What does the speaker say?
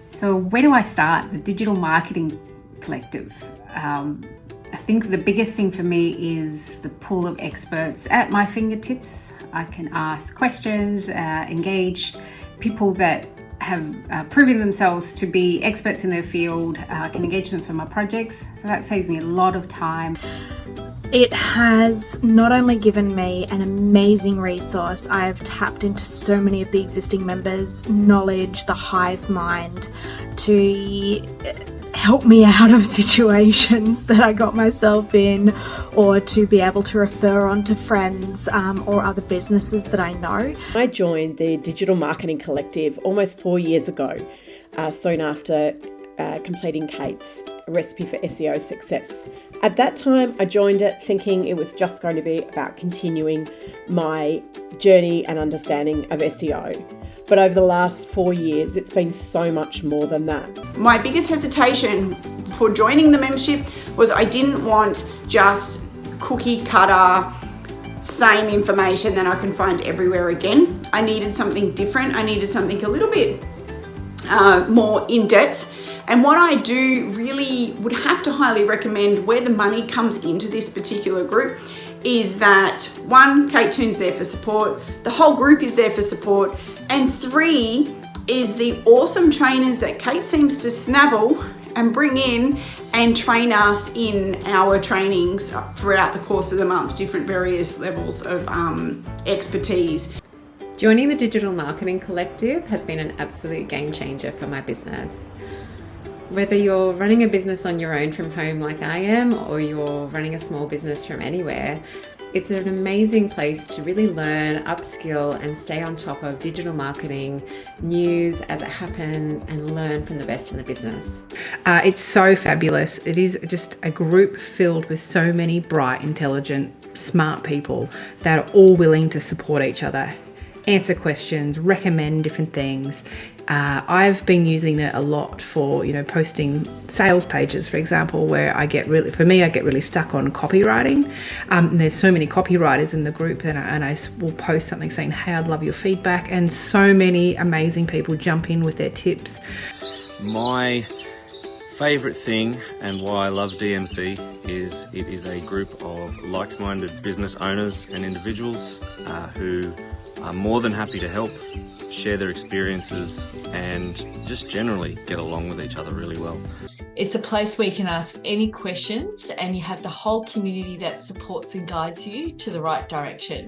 So where do I start? The Digital Marketing Collective. I think the biggest thing for me is the pool of experts at my fingertips. I can ask questions, engage people that have proven themselves to be experts in their field. I can engage them for my projects, so that saves me a lot of time. It has not only given me an amazing resource, I've tapped into so many of the existing members' knowledge, the hive mind, to help me out of situations that I got myself in, or to be able to refer on to friends or other businesses that I know. I joined the Digital Marketing Collective almost 4 years ago, soon after completing Kate's Recipe for SEO Success. At that time, I joined it thinking it was just going to be about continuing my journey and understanding of SEO. But over the last 4 years, it's been so much more than that. My biggest hesitation for joining the membership was I didn't want just cookie cutter, same information that I can find everywhere again. I needed something different. I needed something a little bit more in depth. And what I do really would have to highly recommend, where the money comes into this particular group, is that 1, Kate Toon's there for support, the whole group is there for support, and 3 is the awesome trainers that Kate seems to snavel and bring in and train us in our trainings throughout the course of the month, different various levels of expertise. Joining the Digital Marketing Collective has been an absolute game changer for my business. Whether you're running a business on your own from home like I am, or you're running a small business from anywhere, it's an amazing place to really learn, upskill, and stay on top of digital marketing, news as it happens, and learn from the best in the business. It's so fabulous. It is just a group filled with so many bright, intelligent, smart people that are all willing to support each other, answer questions, recommend different things. I've been using it a lot for, posting sales pages, for example, where I get really stuck on copywriting. And there's so many copywriters in the group, and I will post something saying, hey, I'd love your feedback. And so many amazing people jump in with their tips. My favourite thing, and why I love DMC, is it is a group of like-minded business owners and individuals who are more than happy to help, share their experiences, and just generally get along with each other really well. It's a place where you can ask any questions, and you have the whole community that supports and guides you to the right direction.